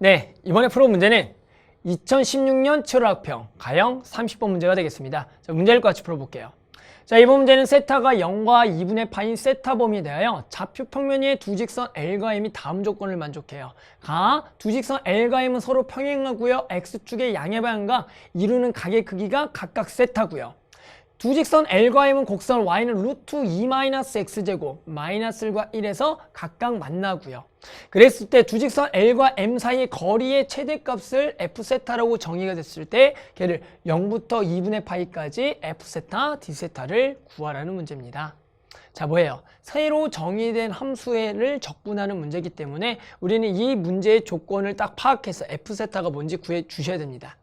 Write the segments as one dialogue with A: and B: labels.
A: 네, 이번에 풀어본 문제는 2016년 7월 학평 가형 30번 문제가 되겠습니다. 자, 문제를 같이 풀어볼게요. 자, 이번 문제는 세타가 0과 2분의 파인 세타 범위에 대하여 좌표 평면 위의 두 직선 L과 M이 다음 조건을 만족해요. 두 직선 L과 M은 서로 평행하고요. X축의 양의 방향과 이루는 각의 크기가 각각 세타고요. 두 직선 L과 M은 곡선 Y는 루트 2-X제곱 마이너스 1과 1에서 각각 만나고요. 그랬을 때 두 직선 L과 M 사이의 거리의 최대값을 F세타라고 정의가 됐을 때 걔를 0부터 2분의 파이까지 F세타, D세타를 구하라는 문제입니다. 자, 뭐예요? 새로 정의된 함수를 적분하는 문제이기 때문에 우리는 이 문제의 조건을 딱 파악해서 F세타가 뭔지 구해 주셔야 됩니다.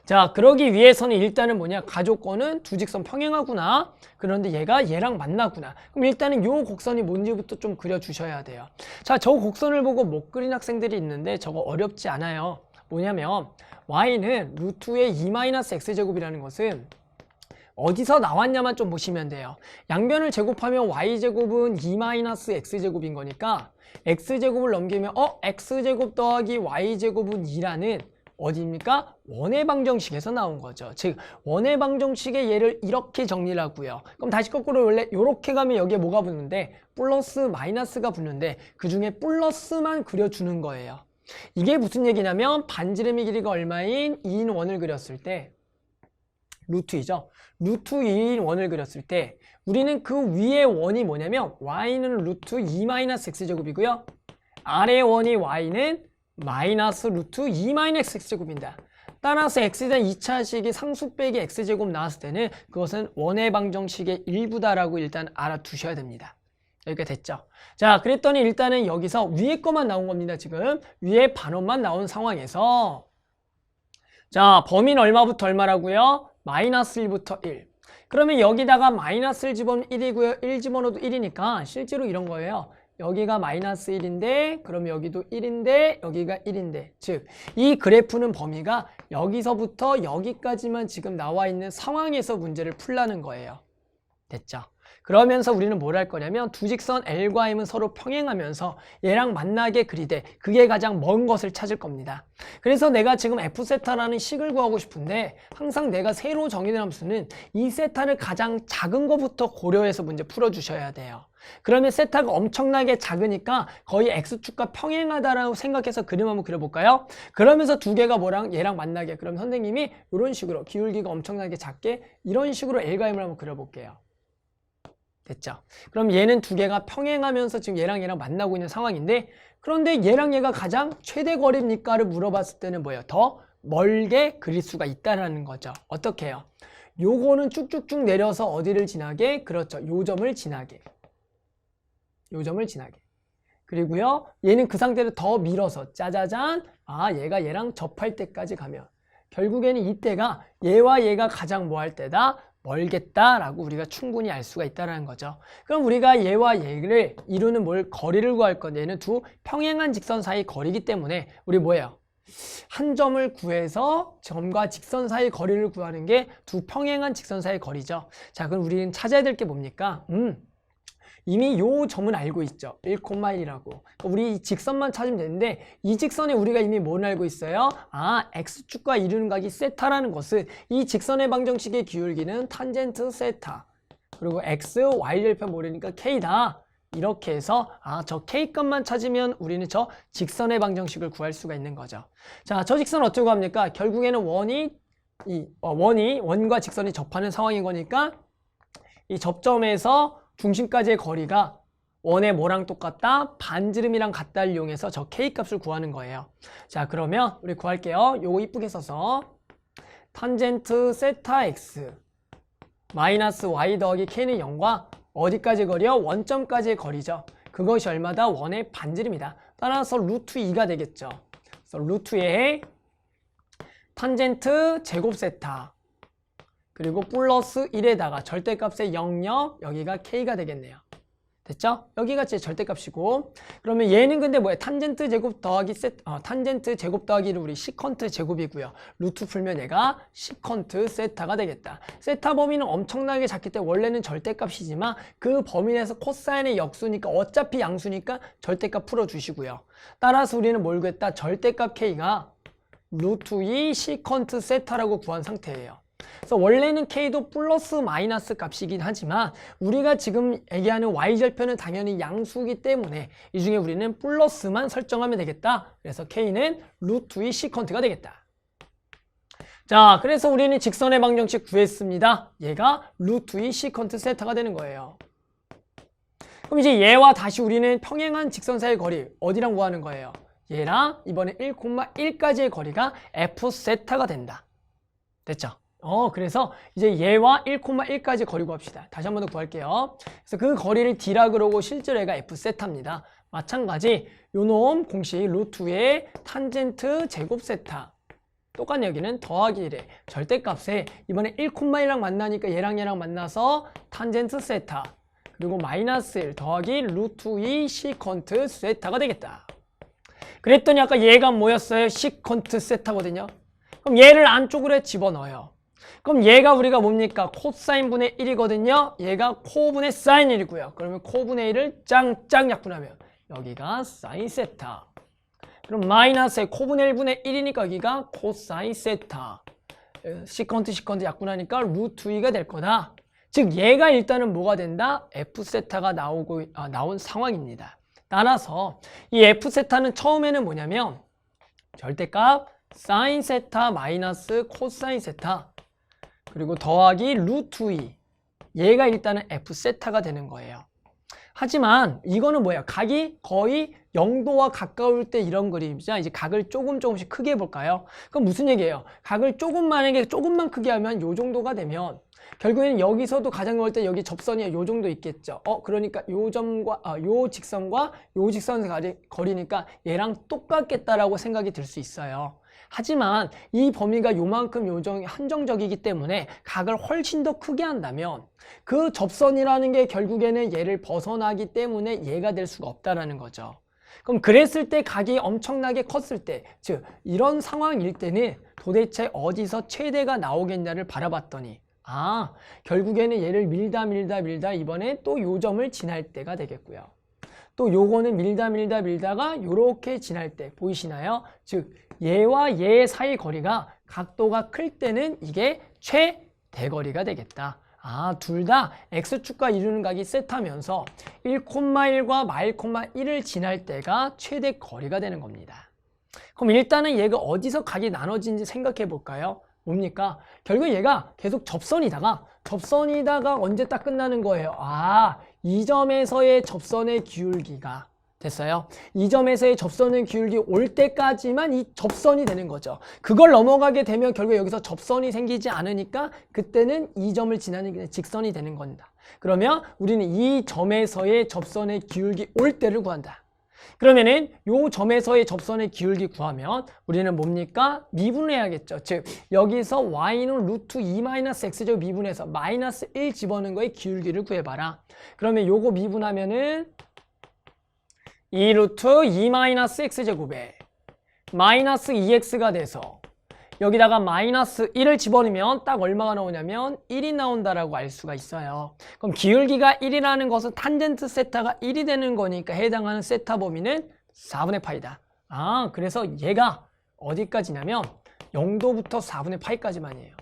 A: 자, 그러기 위해서는 일단은 뭐냐? 가조건은 두 직선 평행하구나. 그런데 얘가 얘랑 만나구나. 그럼 일단은 요 곡선이 뭔지부터 좀 그려주셔야 돼요. 자, 저 곡선을 보고 못 그린 학생들이 있는데 저거 어렵지 않아요. 뭐냐면 y는 루트의 2-x제곱이라는 것은 어디서 나왔냐만 좀 보시면 돼요. 양변을 제곱하면 y제곱은 2-x제곱인 거니까 x제곱을 넘기면 x제곱 더하기 y제곱은 2라는 어디입니까? 원의 방정식에서 나온 거죠. 즉 원의 방정식의 얘를 이렇게 정리를 하고요. 그럼 다시 거꾸로 원래 이렇게 가면 여기에 뭐가 붙는데 플러스 마이너스가 붙는데 그 중에 플러스만 그려주는 거예요. 이게 무슨 얘기냐면 반지름의 길이가 얼마인 2인 원을 그렸을 때 루트이죠. 루트 2인 원을 그렸을 때 우리는 그 위의 원이 뭐냐면 y는 루트 2-x제곱이고요. 아래 원이 y는 마이너스 루트 2-x제곱입니다. 따라서 x에 대한 2차식이 상수 빼기 x제곱 나왔을 때는 그것은 원의 방정식의 일부다라고 일단 알아두셔야 됩니다. 여기까지 됐죠? 자, 그랬더니 일단은 여기서 위에 것만 나온 겁니다. 지금 위에 반원만 나온 상황에서 자, 범위는 얼마부터 얼마라고요? 마이너스 1부터 1. 그러면 여기다가 마이너스 1 집어넣으면 1이고요. 1 집어넣어도 1이니까 실제로 이런 거예요. 여기가 마이너스 1인데 그럼 여기도 1인데 여기가 1인데 즉 이 그래프는 범위가 여기서부터 여기까지만 지금 나와 있는 상황에서 문제를 풀라는 거예요. 됐죠? 그러면서 우리는 뭘 할 거냐면 두 직선 L과 M은 서로 평행하면서 얘랑 만나게 그리되 그게 가장 먼 것을 찾을 겁니다. 그래서 내가 지금 F세타라는 식을 구하고 싶은데 항상 내가 새로 정의된 함수는 이 세타를 가장 작은 것부터 고려해서 문제 풀어주셔야 돼요. 그러면 세타가 엄청나게 작으니까 거의 X축과 평행하다라고 생각해서 그림 한번 그려볼까요? 그러면서 두 개가 뭐랑 얘랑 만나게 그럼 선생님이 이런 식으로 기울기가 엄청나게 작게 이런 식으로 L과 M을 한번 그려볼게요. 됐죠? 그럼 얘는 두 개가 평행하면서 지금 얘랑 만나고 있는 상황인데 그런데 얘랑 얘가 가장 최대 거리입니까를 물어봤을 때는 뭐예요? 더 멀게 그릴 수가 있다는 거죠. 어떻게 해요? 요거는 쭉쭉쭉 내려서 어디를 지나게? 그렇죠. 요 점을 지나게. 요 점을 지나게. 그리고요. 얘는 그 상태로 더 밀어서 짜자잔 얘가 얘랑 접할 때까지 가면 결국에는 이때가 얘와 얘가 가장 뭐 할 때다? 멀겠다라고 우리가 충분히 알 수가 있다는 거죠. 그럼 우리가 얘와 얘를 이루는 거리를 구할 건데 얘는 두 평행한 직선 사이 거리이기 때문에 우리 뭐예요? 한 점을 구해서 점과 직선 사이 거리를 구하는 게 두 평행한 직선 사이 거리죠. 자, 그럼 우리는 찾아야 될 게 뭡니까? 이미 요 점은 알고 있죠. 1,1이라고. 우리 직선만 찾으면 되는데 이 직선에 우리가 이미 뭘 알고 있어요? X축과 이루는 각이 세타라는 것은 이 직선의 방정식의 기울기는 탄젠트 세타. 그리고 X, Y절편 모르니까 K다. 이렇게 해서 저 K값만 찾으면 우리는 저 직선의 방정식을 구할 수가 있는 거죠. 자, 저 직선 어떻게 합니까? 결국에는 원과 직선이 접하는 상황인 거니까 이 접점에서 중심까지의 거리가 원의 뭐랑 똑같다? 반지름이랑 같다를 이용해서 저 K값을 구하는 거예요. 자, 그러면 우리 구할게요. 요거 이쁘게 써서 탄젠트 세타 X 마이너스 Y 더하기 K는 0과 어디까지 거리요? 원점까지의 거리죠. 그것이 얼마다? 원의 반지름이다. 따라서 루트 2가 되겠죠. 그래서 루트 2의 탄젠트 제곱 세타 그리고 플러스 1에다가 절대값의 0, 0, 여기가 K가 되겠네요. 됐죠? 여기가 제 절대값이고, 그러면 얘는 근데 뭐야? 탄젠트 제곱 더하기 탄젠트 제곱 더하기를 우리 시컨트 제곱이고요. 루트 풀면 얘가 시컨트 세타가 되겠다. 세타 범위는 엄청나게 작기 때문에 원래는 절대값이지만 그 범위 내에서 코사인의 역수니까 어차피 양수니까 절대값 풀어주시고요. 따라서 우리는 뭘 구했다? 절대값 K가 루트 2 시컨트 세타라고 구한 상태예요. 그래서 원래는 K도 플러스 마이너스 값이긴 하지만 우리가 지금 얘기하는 Y절편은 당연히 양수이기 때문에 이 중에 우리는 플러스만 설정하면 되겠다. 그래서 K는 루트 2 시컨트가 되겠다. 자, 그래서 우리는 직선의 방정식 구했습니다. 얘가 루트 2 시컨트 세타가 되는 거예요. 그럼 이제 얘와 다시 우리는 평행한 직선 사이의 거리 어디랑 구하는 거예요? 얘랑 이번에 1,1까지의 거리가 F 세타가 된다. 됐죠? 그래서 이제 얘와 1,1까지 거리 구합시다. 다시 한 번 더 구할게요. 그래서 그 거리를 D라 그러고 실제로 얘가 F 세타입니다. 마찬가지 요놈 공식 루트의 탄젠트 제곱 세타. 똑같네. 여기는 더하기 1에 절대값에 이번에 1,1랑 만나니까 얘랑 만나서 탄젠트 세타. 그리고 마이너스 1 더하기 루트 2 시컨트 세타가 되겠다. 그랬더니 아까 얘가 뭐였어요? 시컨트 세타거든요. 그럼 얘를 안쪽으로 집어넣어요. 그럼 얘가 우리가 뭡니까? 코사인 분의 1이거든요. 얘가 코분의 사인 1이고요. 그러면 코분의 1을 짱짱 약분하면 여기가 사인 세타. 그럼 마이너스에 코분의 1분의 1이니까 여기가 코사인 세타. 시컨트 약분하니까 루트 2가 될 거다. 즉 얘가 일단은 뭐가 된다? F 세타가 나온 상황입니다. 따라서 이 F 세타는 처음에는 뭐냐면 절대값 사인 세타 마이너스 코사인 세타 그리고 더하기 루트 2 얘가 일단은 F 세타가 되는 거예요. 하지만 이거는 뭐예요? 각이 거의 0도와 가까울 때 이런 그림이죠. 이제 각을 조금씩 크게 해볼까요? 그럼 무슨 얘기예요? 각을 조금만 크게 하면 요 정도가 되면 결국에는 여기서도 가장 멀 때 여기 접선이 요 정도 있겠죠. 그러니까 요 점과 요 직선과 요 직선의 거리니까 얘랑 똑같겠다라고 생각이 들 수 있어요. 하지만 이 범위가 요만큼 한정적이기 때문에 각을 훨씬 더 크게 한다면 그 접선이라는 게 결국에는 얘를 벗어나기 때문에 얘가 될 수가 없다라는 거죠. 그럼 그랬을 때 각이 엄청나게 컸을 때, 즉 이런 상황일 때는 도대체 어디서 최대가 나오겠냐를 바라봤더니 결국에는 얘를 밀다 이번에 또 요 점을 지날 때가 되겠고요. 또 요거는 밀다가 요렇게 지날 때 보이시나요? 즉 얘와 얘 사이 거리가 각도가 클 때는 이게 최대거리가 되겠다. 둘 다 X축과 이루는 각이 세타면서 1,1과 마일,1을 지날 때가 최대 거리가 되는 겁니다. 그럼 일단은 얘가 어디서 각이 나눠진지 생각해 볼까요? 뭡니까? 결국 얘가 계속 접선이다가 언제 딱 끝나는 거예요? 이 점에서의 접선의 기울기가 됐어요. 이 점에서의 접선의 기울기 올 때까지만 이 접선이 되는 거죠. 그걸 넘어가게 되면 결국 여기서 접선이 생기지 않으니까 그때는 이 점을 지나는 직선이 되는 겁니다. 그러면 우리는 이 점에서의 접선의 기울기 올 때를 구한다. 그러면은 요 점에서의 접선의 기울기 구하면 우리는 뭡니까? 미분해야겠죠. 즉 여기서 y는 루트 2-x제곱 미분해서 마이너스 1 집어넣은 거의 기울기를 구해봐라. 그러면 요거 미분하면은 2 루트 2-x제곱에 마이너스 2x가 돼서 여기다가 마이너스 1을 집어넣으면 딱 얼마가 나오냐면 1이 나온다라고 알 수가 있어요. 그럼 기울기가 1이라는 것은 탄젠트 세타가 1이 되는 거니까 해당하는 세타 범위는 4분의 파이다. 그래서 얘가 어디까지냐면 0도부터 4분의 파이까지만이에요.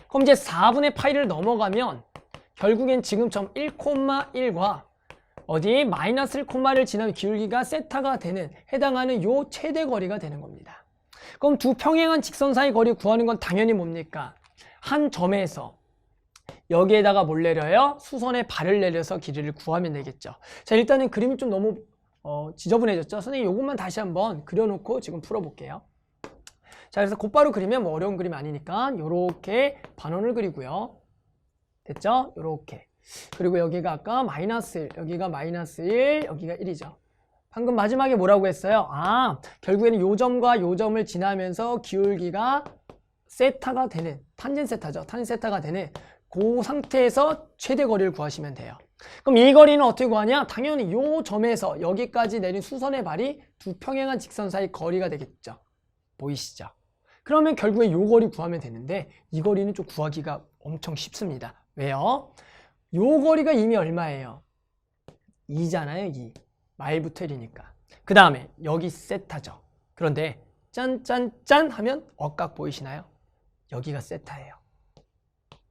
A: 그럼 이제 4분의 파이를 넘어가면 결국엔 지금처럼 1,1과 마이너스 1,1을 지나면 기울기가 세타가 되는 해당하는 요 최대 거리가 되는 겁니다. 그럼 두 평행한 직선 사이 거리 구하는 건 당연히 뭡니까? 한 점에서 여기에다가 뭘 내려요? 수선에 발을 내려서 길이를 구하면 되겠죠. 자, 일단은 그림이 좀 너무 지저분해졌죠. 선생님 요것만 다시 한번 그려놓고 지금 풀어볼게요. 자, 그래서 곧바로 그리면 뭐 어려운 그림 아니니까 요렇게 반원을 그리고요. 됐죠? 요렇게. 그리고 여기가 아까 마이너스 1, 여기가 마이너스 1, 여기가 1이죠. 방금 마지막에 뭐라고 했어요? 결국에는 요 점과 요 점을 지나면서 기울기가 세타가 되는, 탄젠 세타죠. 탄젠 세타가 되는 그 상태에서 최대 거리를 구하시면 돼요. 그럼 이 거리는 어떻게 구하냐? 당연히 요 점에서 여기까지 내린 수선의 발이 두 평행한 직선 사이 거리가 되겠죠. 보이시죠? 그러면 결국에 요 거리 구하면 되는데 이 거리는 좀 구하기가 엄청 쉽습니다. 왜요? 요 거리가 이미 얼마예요? 2잖아요. 2. 마일부터 1이니까. 그 다음에 여기 세타죠. 그런데 짠짠짠 하면 억각 보이시나요? 여기가 세타예요.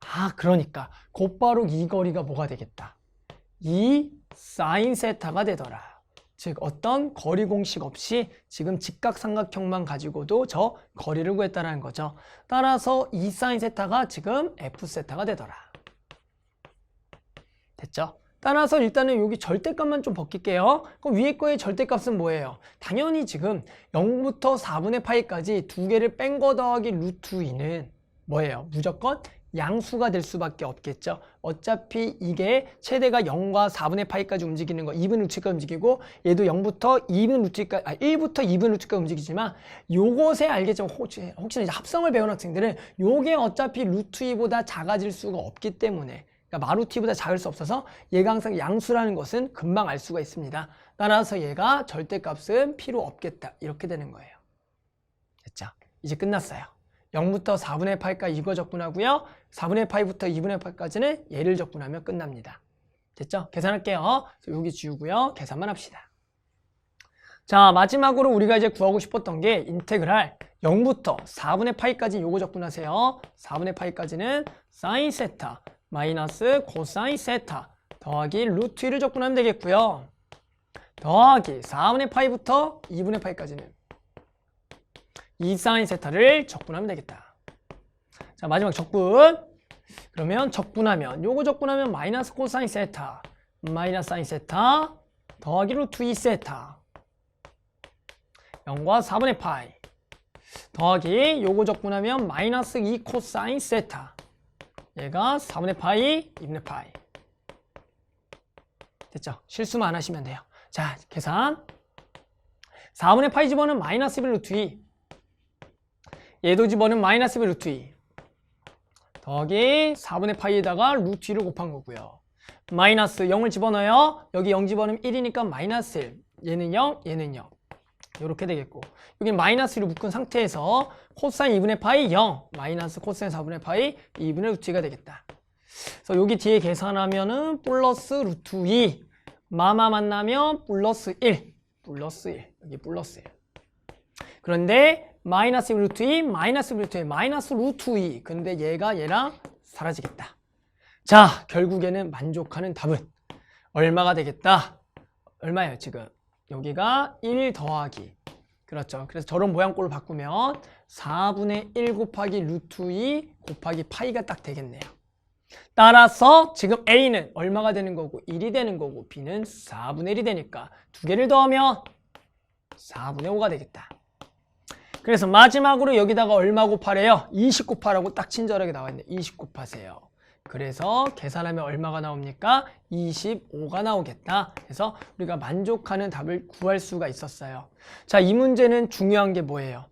A: 아, 그러니까 곧바로 이 거리가 뭐가 되겠다? 이 사인 세타가 되더라. 즉 어떤 거리 공식 없이 지금 직각삼각형만 가지고도 저 거리를 구했다는 거죠. 따라서 이 사인 세타가 지금 F 세타가 되더라. 됐죠? 따라서 일단은 여기 절대값만 좀 벗길게요. 그럼 위에 거의 절대값은 뭐예요? 당연히 지금 0부터 4분의 파이까지 두 개를 뺀 거 더하기 루트 2는 뭐예요? 무조건 양수가 될 수밖에 없겠죠. 어차피 이게 최대가 0과 4분의 파이까지 움직이는 거 2분 루트가 움직이고 얘도 0부터 2분 루트가 1부터 2분 루트가 움직이지만 요것에 알겠죠. 혹시나 이제 합성을 배운 학생들은 요게 어차피 루트 2보다 작아질 수가 없기 때문에 그러니까 마루티보다 작을 수 없어서 얘가 항상 양수라는 것은 금방 알 수가 있습니다. 따라서 얘가 절대값은 필요 없겠다. 이렇게 되는 거예요. 됐죠? 이제 끝났어요. 0부터 4분의 8까지 이거 적분하고요. 4분의 8부터 2분의 8까지는 얘를 적분하면 끝납니다. 됐죠? 계산할게요. 여기 지우고요. 계산만 합시다. 자, 마지막으로 우리가 이제 구하고 싶었던 게 인테그랄 0부터 4분의 8까지 요거 적분하세요. 4분의 8까지는 사인 세타 마이너스 코사인 세타 더하기 루트 1을 적분하면 되겠고요. 더하기 4분의 파이부터 2분의 파이까지는 2 사인 세타를 적분하면 되겠다. 자, 마지막 적분. 그러면 적분하면 요거 적분하면 마이너스 코사인 세타 마이너스 사인 세타 더하기 루트 2 세타 0과 4분의 파이 더하기 요거 적분하면 마이너스 2 코사인 세타 얘가 4분의 파이, 2분의 파이. 됐죠? 실수만 안 하시면 돼요. 자, 계산. 4분의 파이 집어는 마이너스 1 루트 2. 얘도 집어는 마이너스 1 루트 2. 더하기 4분의 파이에다가 루트 2를 곱한 거고요. 마이너스 0을 집어넣어요. 여기 0 집어넣으면 1이니까 마이너스 1. 얘는 0, 얘는 0. 이렇게 되겠고 여기 마이너스를 묶은 상태에서 코사인 2분의 파이 0 마이너스 코사인 4분의 파이 2분의 루트 2가 되겠다. 그래서 여기 뒤에 계산하면은 플러스 루트 2 마마 만나면 플러스 1 여기 플러스 1 그런데 마이너스 루트 2 마이너스 루트 2 마이너스 루트 2 근데 얘가 얘랑 사라지겠다. 자, 결국에는 만족하는 답은 얼마가 되겠다? 얼마예요 지금? 여기가 1 더하기 그렇죠. 그래서 저런 모양꼴로 바꾸면 4분의 1 곱하기 루트 2 곱하기 파이가 딱 되겠네요. 따라서 지금 A는 얼마가 되는 거고 1이 되는 거고 B는 4분의 1이 되니까 두 개를 더하면 4분의 5가 되겠다. 그래서 마지막으로 여기다가 얼마 곱하래요? 20 곱하라고 딱 친절하게 나와 있네. 20 곱하세요. 그래서 계산하면 얼마가 나옵니까? 25가 나오겠다. 그래서 우리가 만족하는 답을 구할 수가 있었어요. 자, 이 문제는 중요한 게 뭐예요?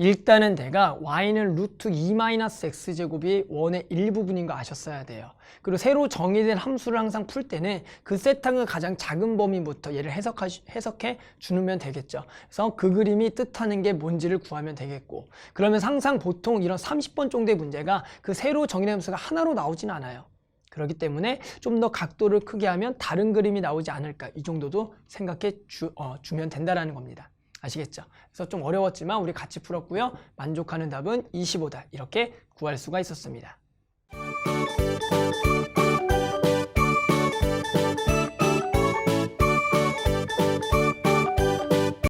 A: 일단은 내가 y는 루트 2-x제곱이 원의 일부분인 거 아셨어야 돼요. 그리고 새로 정의된 함수를 항상 풀 때는 그 세타의 가장 작은 범위부터 얘를 해석해 주면 되겠죠. 그래서 그 그림이 뜻하는 게 뭔지를 구하면 되겠고 그러면 항상 보통 이런 30번 정도의 문제가 그 새로 정의된 함수가 하나로 나오진 않아요. 그렇기 때문에 좀 더 각도를 크게 하면 다른 그림이 나오지 않을까 이 정도도 생각해 주면 된다는 겁니다. 아시겠죠? 그래서 좀 어려웠지만 우리 같이 풀었고요. 만족하는 답은 25다. 이렇게 구할 수가 있었습니다.